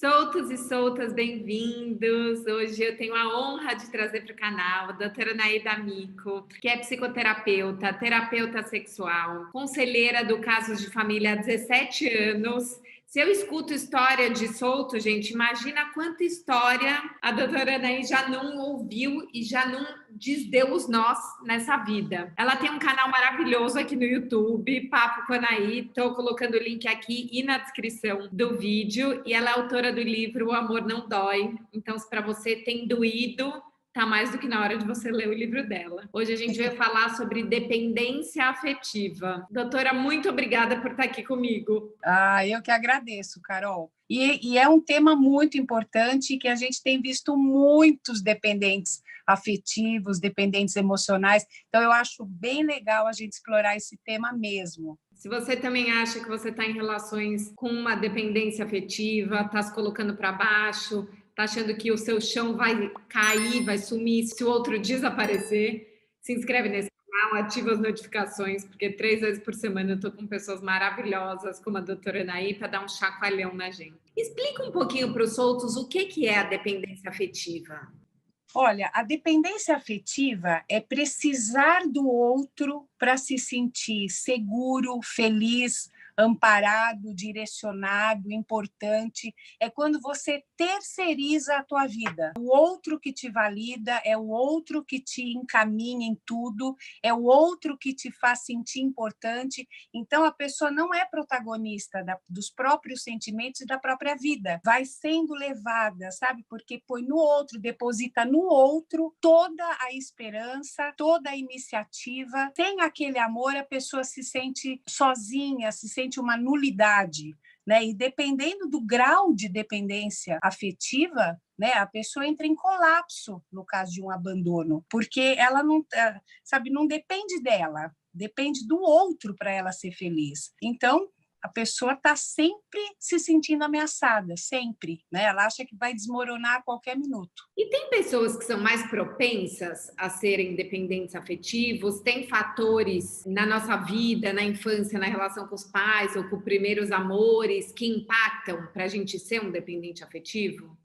Soltos e soltas, bem-vindos! Hoje eu tenho a honra de trazer para o canal a doutora Naida Amico, que é psicoterapeuta, terapeuta sexual, conselheira do Casos de Família há 17 anos. Se eu escuto história de solto, gente, imagina quanta história a doutora Anaí já não ouviu e já não desdeu os nós nessa vida. Ela tem um canal maravilhoso aqui no YouTube, Papo com a Anaí. Estou colocando o link aqui e na descrição do vídeo. E ela é autora do livro O Amor Não Dói. Então, se para você tem doído, tá mais do que na hora de você ler o livro dela. Hoje a gente vai falar sobre dependência afetiva. Doutora, muito obrigada por estar aqui comigo. Eu que agradeço, Carol. E é um tema muito importante que a gente tem visto muitos dependentes afetivos, dependentes emocionais. Então, eu acho bem legal a gente explorar esse tema mesmo. Se você também acha que você está em relações com uma dependência afetiva, está se colocando para baixo, está achando que o seu chão vai cair, vai sumir se o outro desaparecer, se inscreve nesse canal, ativa as notificações, porque 3 vezes por semana eu estou com pessoas maravilhosas, como a doutora Anaí, para dar um chacoalhão na gente. Explica um pouquinho para os soltos o que é a dependência afetiva. Olha, a dependência afetiva é precisar do outro para se sentir seguro, feliz, amparado, direcionado, importante. É quando você terceiriza a tua vida. O outro que te valida, é o outro que te encaminha em tudo, é o outro que te faz sentir importante. Então, a pessoa não é protagonista dos próprios sentimentos e da própria vida. Vai sendo levada, sabe? Porque põe no outro, deposita no outro toda a esperança, toda a iniciativa. Sem aquele amor, a pessoa se sente sozinha, se sente uma nulidade, né? E dependendo do grau de dependência afetiva, né, a pessoa entra em colapso no caso de um abandono, porque ela não, sabe, não depende dela, depende do outro para ela ser feliz. Então, a pessoa está sempre se sentindo ameaçada, sempre, né? Ela acha que vai desmoronar a qualquer minuto. E tem pessoas que são mais propensas a serem dependentes afetivos? Tem fatores na nossa vida, na infância, na relação com os pais ou com primeiros amores que impactam para a gente ser um dependente afetivo?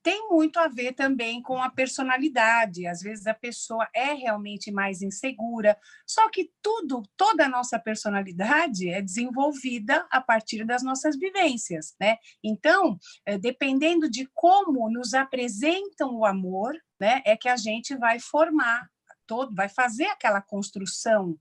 Tem muito a ver também com a personalidade. Às vezes a pessoa é realmente mais insegura, só que toda a nossa personalidade é desenvolvida a partir das nossas vivências, né? Então, dependendo de como nos apresentam o amor, né, é que a gente vai formar vai fazer aquela construção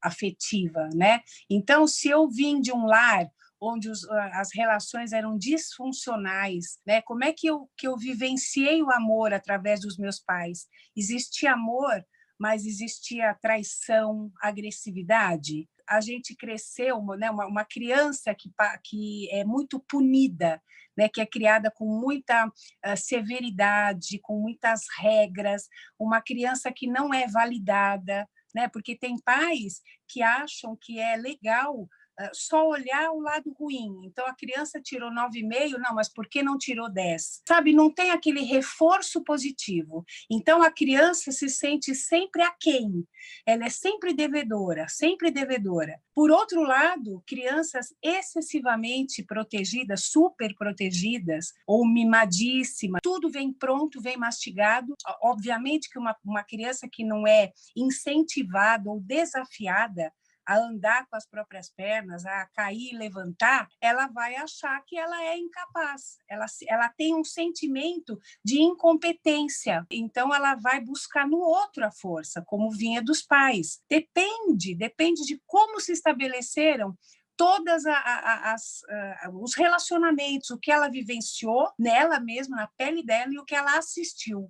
afetiva, né? Então, se eu vim de um lar onde as relações eram disfuncionais, né? Como é que eu vivenciei o amor através dos meus pais? Existia amor, mas existia traição, agressividade. A gente cresceu, né? Uma criança que é muito punida, né? Que é criada com muita severidade, com muitas regras, uma criança que não é validada, né? Porque tem pais que acham que é legal só olhar o lado ruim. Então, a criança tirou 9,5, não, mas por que não tirou 10? Sabe, não tem aquele reforço positivo. Então, a criança se sente sempre aquém. Ela é sempre devedora, sempre devedora. Por outro lado, crianças excessivamente protegidas, super protegidas, ou mimadíssimas, tudo vem pronto, vem mastigado. Obviamente que uma criança que não é incentivada ou desafiada a andar com as próprias pernas, a cair e levantar, ela vai achar que ela é incapaz. Ela tem um sentimento de incompetência. Então, ela vai buscar no outro a força, como vinha dos pais. Depende de como se estabeleceram todos os relacionamentos, o que ela vivenciou nela mesma, na pele dela, e o que ela assistiu.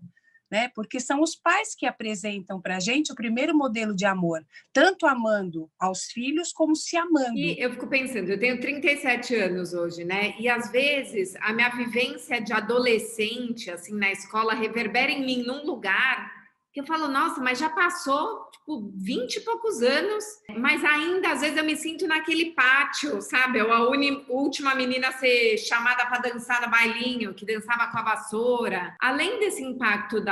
Né? Porque são os pais que apresentam para a gente o primeiro modelo de amor, tanto amando aos filhos como se amando. E eu fico pensando, eu tenho 37 anos hoje, né? E às vezes a minha vivência de adolescente, assim, na escola, reverbera em mim num lugar que eu falo, nossa, mas já passou, tipo, 20 e poucos anos, mas ainda, às vezes, eu me sinto naquele pátio, sabe? Eu a última menina a ser chamada para dançar no bailinho, que dançava com a vassoura. Além desse impacto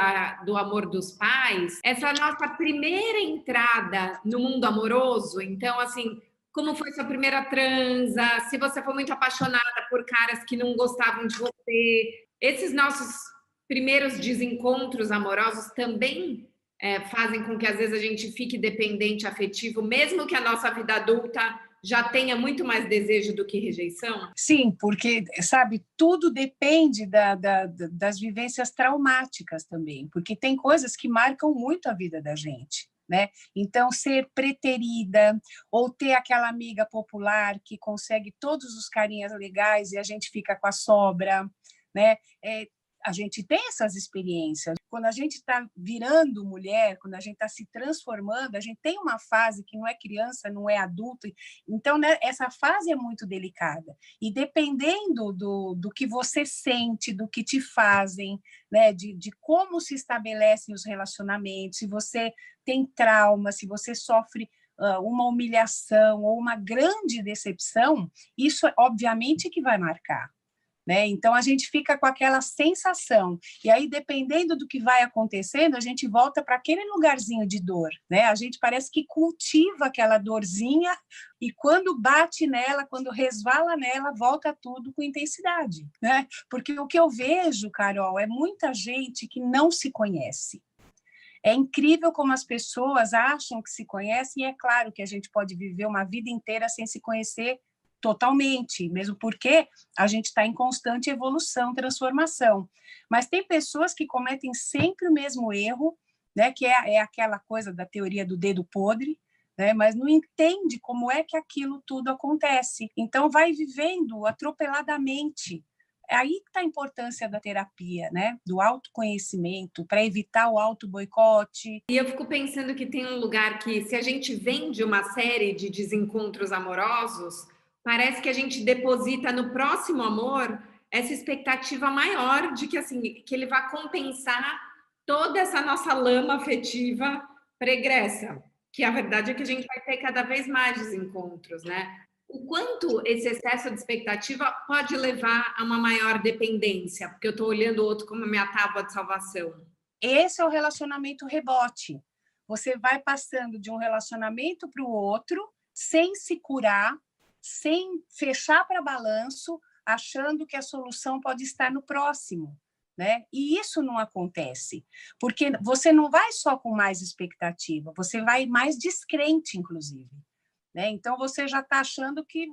do amor dos pais, essa é a nossa primeira entrada no mundo amoroso. Então, assim, como foi sua primeira transa, se você foi muito apaixonada por caras que não gostavam de você. Esses nossos primeiros desencontros amorosos também fazem com que às vezes a gente fique dependente afetivo, mesmo que a nossa vida adulta já tenha muito mais desejo do que rejeição? Sim, porque, sabe, tudo depende das vivências traumáticas também, porque tem coisas que marcam muito a vida da gente. Né? Então, ser preterida ou ter aquela amiga popular que consegue todos os carinhas legais e a gente fica com a sobra, né? A gente tem essas experiências. Quando a gente está virando mulher, quando a gente está se transformando, a gente tem uma fase que não é criança, não é adulto. Então, né, essa fase é muito delicada. E dependendo do que você sente, do que te fazem, né, de como se estabelecem os relacionamentos, se você tem trauma, se você sofre uma humilhação ou uma grande decepção, isso obviamente que vai marcar. Né? Então, a gente fica com aquela sensação. E aí, dependendo do que vai acontecendo, a gente volta para aquele lugarzinho de dor. Né? A gente parece que cultiva aquela dorzinha e quando bate nela, quando resvala nela, volta tudo com intensidade. Né? Porque o que eu vejo, Carol, é muita gente que não se conhece. É incrível como as pessoas acham que se conhecem, e é claro que a gente pode viver uma vida inteira sem se conhecer totalmente, mesmo porque a gente está em constante evolução, transformação. Mas tem pessoas que cometem sempre o mesmo erro, né, que é aquela coisa da teoria do dedo podre, né, mas não entende como é que aquilo tudo acontece. Então, vai vivendo atropeladamente. É aí que está a importância da terapia, né? Do autoconhecimento, para evitar o auto-boicote. E eu fico pensando que tem um lugar que, se a gente vem de uma série de desencontros amorosos, parece que a gente deposita no próximo amor essa expectativa maior de que, assim, que ele vai compensar toda essa nossa lama afetiva pregressa. Que a verdade é que a gente vai ter cada vez mais desencontros, né? O quanto esse excesso de expectativa pode levar a uma maior dependência, porque eu estou olhando o outro como minha tábua de salvação. Esse é o relacionamento rebote. Você vai passando de um relacionamento para o outro sem se curar, sem fechar para balanço, achando que a solução pode estar no próximo. Né? E isso não acontece, porque você não vai só com mais expectativa, você vai mais descrente, inclusive. Né? Então, você já está achando que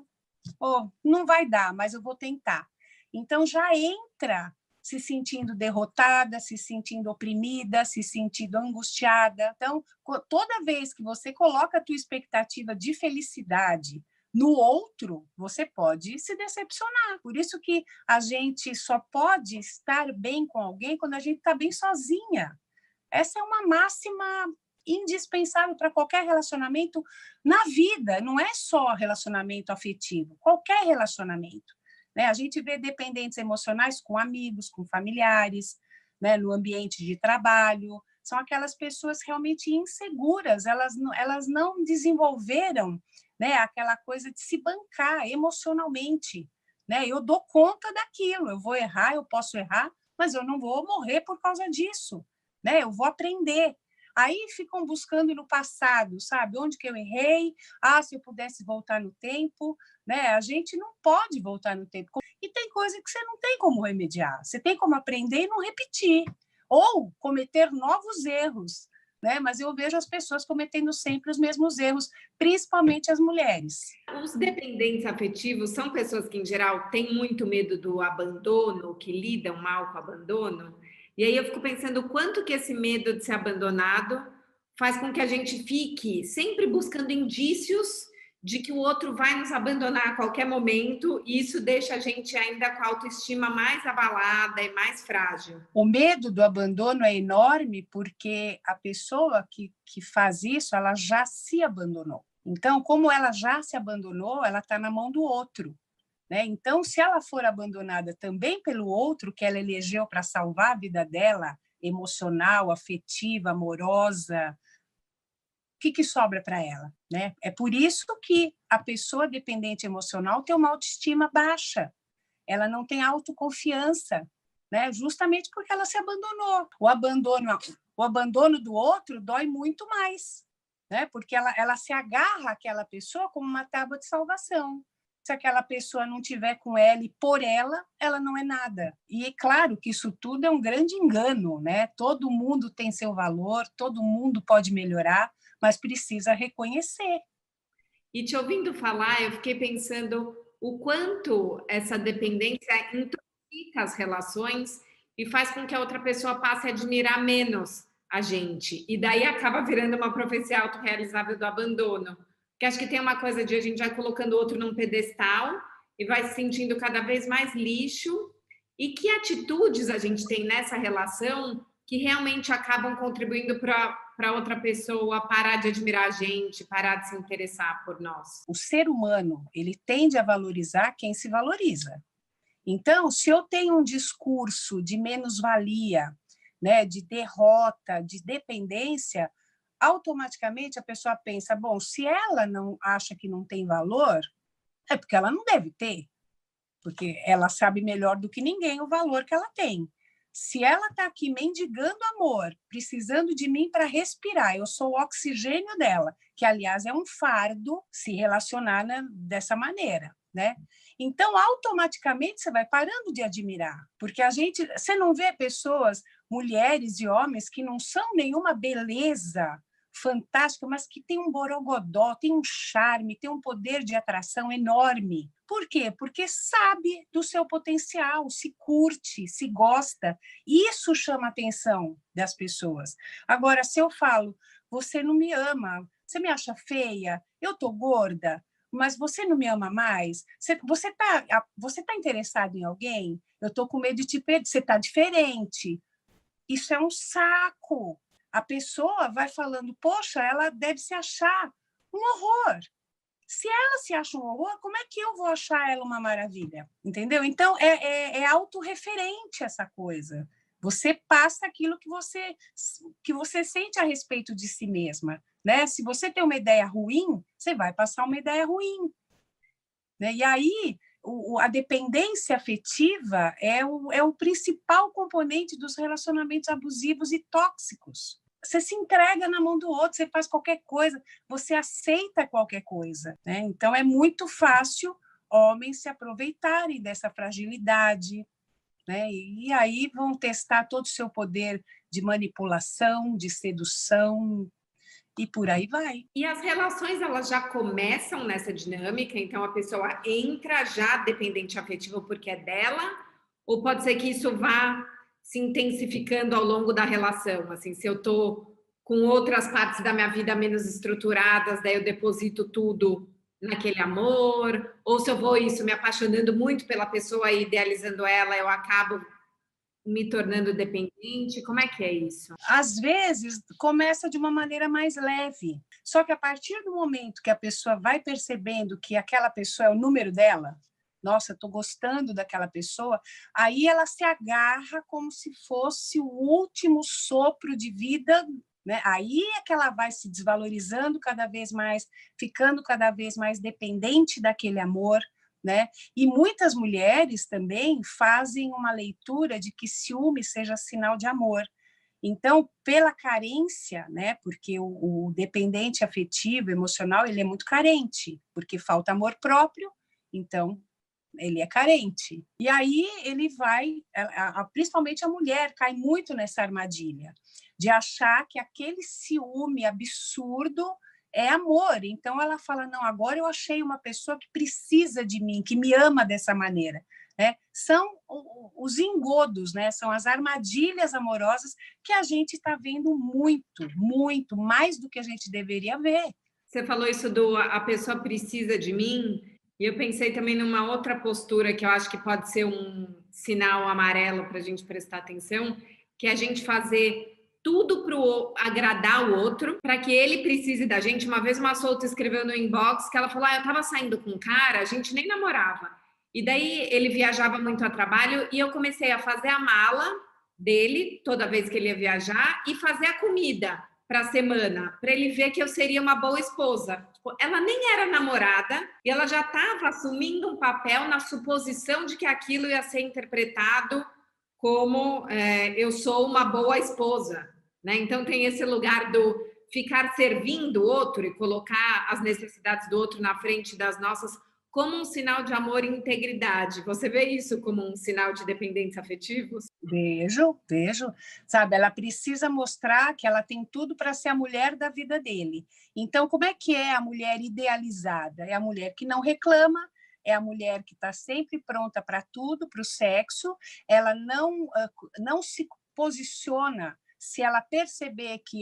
não vai dar, mas eu vou tentar. Então, já entra se sentindo derrotada, se sentindo oprimida, se sentindo angustiada. Então, toda vez que você coloca a tua expectativa de felicidade no outro, você pode se decepcionar. Por isso que a gente só pode estar bem com alguém quando a gente está bem sozinha. Essa é uma máxima indispensável para qualquer relacionamento na vida, não é só relacionamento afetivo, qualquer relacionamento. Né? A gente vê dependentes emocionais com amigos, com familiares, né? No ambiente de trabalho, são aquelas pessoas realmente inseguras, elas não desenvolveram, né, aquela coisa de se bancar emocionalmente. Né? Eu dou conta daquilo, eu vou errar, eu posso errar, mas eu não vou morrer por causa disso. Né? Eu vou aprender. Aí ficam buscando no passado, sabe? Onde que eu errei? Ah, se eu pudesse voltar no tempo, né? A gente não pode voltar no tempo. E tem coisa que você não tem como remediar. Você tem como aprender e não repetir. Ou cometer novos erros, né? Mas eu vejo as pessoas cometendo sempre os mesmos erros, principalmente as mulheres. Os dependentes afetivos são pessoas que, em geral, têm muito medo do abandono, que lidam mal com o abandono. E aí eu fico pensando o quanto que esse medo de ser abandonado faz com que a gente fique sempre buscando indícios de que o outro vai nos abandonar a qualquer momento, e isso deixa a gente ainda com a autoestima mais abalada e mais frágil. O medo do abandono é enorme porque a pessoa que faz isso, ela já se abandonou. Então, como ela já se abandonou, ela está na mão do outro. Né? Então, se ela for abandonada também pelo outro que ela elegeu para salvar a vida dela, emocional, afetiva, amorosa, o que sobra para ela? Né? É por isso que a pessoa dependente emocional tem uma autoestima baixa, ela não tem autoconfiança, né? Justamente porque ela se abandonou. O abandono do outro dói muito mais. né? Porque ela se agarra àquela pessoa como uma tábua de salvação. Se aquela pessoa não tiver com ela e por ela não é nada. E é claro que isso tudo é um grande engano, né? Todo mundo tem seu valor, todo mundo pode melhorar, mas precisa reconhecer. E te ouvindo falar, eu fiquei pensando o quanto essa dependência intoxica as relações e faz com que a outra pessoa passe a admirar menos a gente. E daí acaba virando uma profecia autorrealizável do abandono. Porque acho que tem uma coisa de a gente vai colocando o outro num pedestal e vai se sentindo cada vez mais lixo. E que atitudes a gente tem nessa relação que realmente acabam contribuindo para outra pessoa parar de admirar a gente, parar de se interessar por nós. O ser humano, ele tende a valorizar quem se valoriza. Então, se eu tenho um discurso de menos-valia, né, de derrota, de dependência, automaticamente a pessoa pensa, bom, se ela não acha que não tem valor, é porque ela não deve ter, porque ela sabe melhor do que ninguém o valor que ela tem. Se ela está aqui mendigando amor, precisando de mim para respirar, eu sou o oxigênio dela, que, aliás, é um fardo se relacionar, né, dessa maneira, né? Então, automaticamente, você vai parando de admirar, porque você não vê pessoas, mulheres e homens, que não são nenhuma beleza fantástica, mas que tem um borogodó, tem um charme, tem um poder de atração enorme. Por quê? Porque sabe do seu potencial, se curte, se gosta. Isso chama a atenção das pessoas. Agora, se eu falo, você não me ama, você me acha feia, eu estou gorda, mas você não me ama mais? Você tá interessado em alguém? Eu estou com medo de te perder, você está diferente. Isso é um saco. A pessoa vai falando, poxa, ela deve se achar um horror. Se ela se acha um horror, como é que eu vou achar ela uma maravilha? Entendeu? Então, é autorreferente essa coisa. Você passa aquilo que você sente a respeito de si mesma. Né? Se você tem uma ideia ruim, você vai passar uma ideia ruim. Né? E aí, a dependência afetiva é o principal componente dos relacionamentos abusivos e tóxicos. Você se entrega na mão do outro, você faz qualquer coisa, você aceita qualquer coisa. Né? Então, é muito fácil homens se aproveitarem dessa fragilidade, né? E aí vão testar todo o seu poder de manipulação, de sedução, e por aí vai. E as relações, elas já começam nessa dinâmica, então a pessoa entra já dependente afetivo porque é dela, ou pode ser que isso vá se intensificando ao longo da relação, assim, se eu tô com outras partes da minha vida menos estruturadas, daí eu deposito tudo naquele amor, ou se eu vou me apaixonando muito pela pessoa e idealizando ela, eu acabo me tornando dependente? Como é que é isso? Às vezes, começa de uma maneira mais leve. Só que a partir do momento que a pessoa vai percebendo que aquela pessoa é o número dela, nossa, estou gostando daquela pessoa, aí ela se agarra como se fosse o último sopro de vida, né? Aí é que ela vai se desvalorizando cada vez mais, ficando cada vez mais dependente daquele amor, né? E muitas mulheres também fazem uma leitura de que ciúme seja sinal de amor. Então, pela carência, né? Porque o dependente afetivo, emocional, ele é muito carente, porque falta amor próprio, então ele é carente. E aí ele vai, principalmente a mulher, cai muito nessa armadilha de achar que aquele ciúme absurdo é amor. Então ela fala, não, agora eu achei uma pessoa que precisa de mim, que me ama dessa maneira. Né? São os engodos, né? São as armadilhas amorosas que a gente está vendo muito, muito, mais do que a gente deveria ver. Você falou isso a pessoa precisa de mim, e eu pensei também numa outra postura que eu acho que pode ser um sinal amarelo para a gente prestar atenção, que é a gente fazer tudo para agradar o outro, para que ele precise da gente. Uma vez uma solta escreveu no inbox que ela falou, eu estava saindo com um cara, a gente nem namorava. E daí ele viajava muito a trabalho e eu comecei a fazer a mala dele toda vez que ele ia viajar e fazer a comida para a semana, para ele ver que eu seria uma boa esposa. Ela nem era namorada e ela já estava assumindo um papel na suposição de que aquilo ia ser interpretado como eu sou uma boa esposa, né? Então tem esse lugar do ficar servindo o outro e colocar as necessidades do outro na frente das nossas como um sinal de amor e integridade. Você vê isso como um sinal de dependência afetiva? Vejo, vejo. Sabe, ela precisa mostrar que ela tem tudo para ser a mulher da vida dele. Então, como é que é a mulher idealizada? É a mulher que não reclama, é a mulher que está sempre pronta para tudo, para o sexo, ela não se posiciona se ela perceber que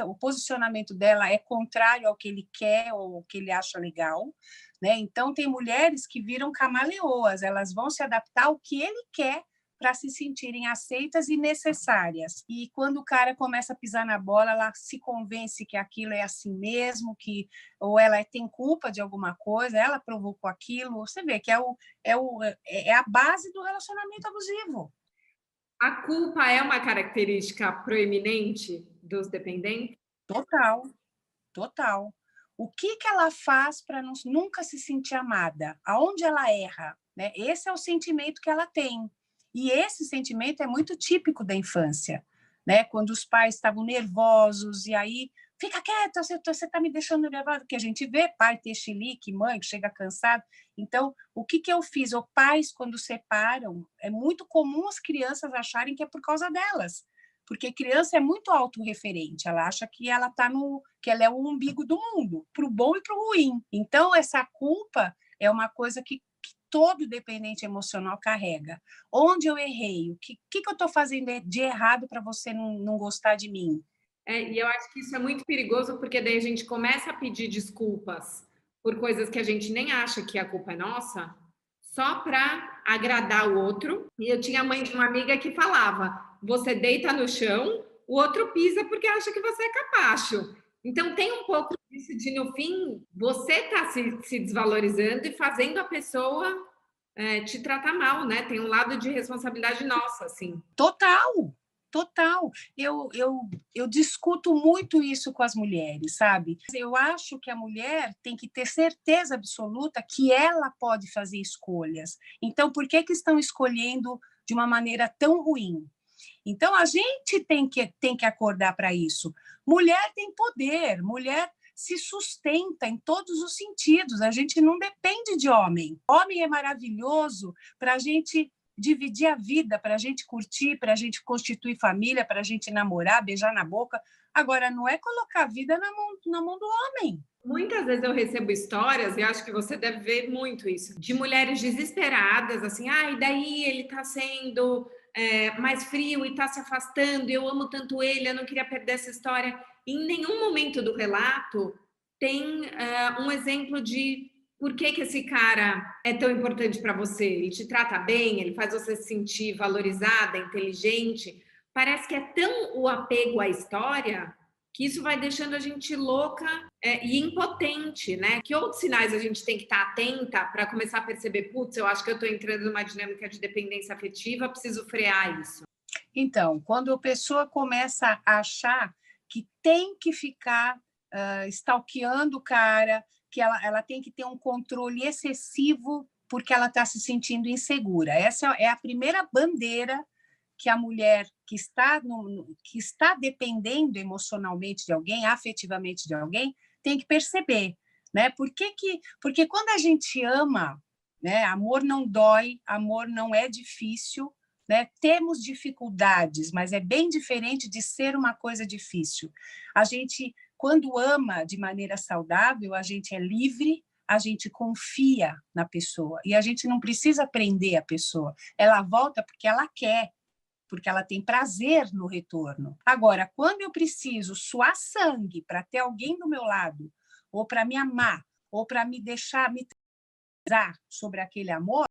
o posicionamento dela é contrário ao que ele quer ou ao que ele acha legal, né? Então, tem mulheres que viram camaleoas, elas vão se adaptar ao que ele quer para se sentirem aceitas e necessárias. E quando o cara começa a pisar na bola, ela se convence que aquilo é assim mesmo, que ou ela tem culpa de alguma coisa, ela provocou aquilo. Você vê que é a base do relacionamento abusivo. A culpa é uma característica proeminente dos dependentes? Total, total. O que ela faz para nunca se sentir amada? Aonde ela erra? Né? Esse é o sentimento que ela tem. E esse sentimento é muito típico da infância, né? Quando os pais estavam nervosos e aí fica quieta, você está me deixando nervosa, porque a gente vê pai ter chilique, mãe que chega cansado. Então, o que eu fiz? Os pais, quando separam, é muito comum as crianças acharem que é por causa delas, porque criança é muito autorreferente, ela acha que ela que ela é o umbigo do mundo, para o bom e para o ruim. Então, essa culpa é uma coisa que todo dependente emocional carrega. Onde eu errei? O que eu estou fazendo de errado para você não gostar de mim? E eu acho que isso é muito perigoso, porque daí a gente começa a pedir desculpas por coisas que a gente nem acha que a culpa é nossa, só para agradar o outro. E eu tinha a mãe de uma amiga que falava: você deita no chão, o outro pisa porque acha que você é capacho. Então tem um pouco disso de, no fim, você está se desvalorizando e fazendo a pessoa te tratar mal, né? Tem um lado de responsabilidade nossa, assim. Total, total. Eu discuto muito isso com as mulheres, sabe? Eu acho que a mulher tem que ter certeza absoluta que ela pode fazer escolhas. Então, por que estão escolhendo de uma maneira tão ruim? Então, a gente tem que acordar para isso. Mulher tem poder, mulher se sustenta em todos os sentidos. A gente não depende de homem. Homem é maravilhoso para a gente dividir a vida, para a gente curtir, para a gente constituir família, para a gente namorar, beijar na boca. Agora, não é colocar a vida na mão do homem. Muitas vezes eu recebo histórias, e acho que você deve ver muito isso, de mulheres desesperadas, assim, e daí ele está sendo mais frio e está se afastando, eu amo tanto ele, eu não queria perder essa história. Em nenhum momento do relato tem um exemplo de por que esse cara é tão importante para você. Ele te trata bem, ele faz você se sentir valorizada, inteligente. Parece que é tão o apego à história que isso vai deixando a gente louca e impotente, né? Que outros sinais a gente tem que estar atenta para começar a perceber, putz, eu acho que eu estou entrando numa dinâmica de dependência afetiva, preciso frear isso. Então, quando a pessoa começa a achar que tem que ficar stalkeando o cara, que ela tem que ter um controle excessivo porque ela está se sentindo insegura. Essa é a primeira bandeira que a mulher que está dependendo emocionalmente de alguém, afetivamente de alguém, tem que perceber, né? Porque quando a gente ama, né, amor não dói, amor não é difícil, né? Temos dificuldades, mas é bem diferente de ser uma coisa difícil. A gente, quando ama de maneira saudável, a gente é livre, a gente confia na pessoa e a gente não precisa prender a pessoa. Ela volta porque ela quer, porque ela tem prazer no retorno. Agora, quando eu preciso suar sangue para ter alguém do meu lado, ou para me amar, ou para me deixar me transar sobre aquele amor,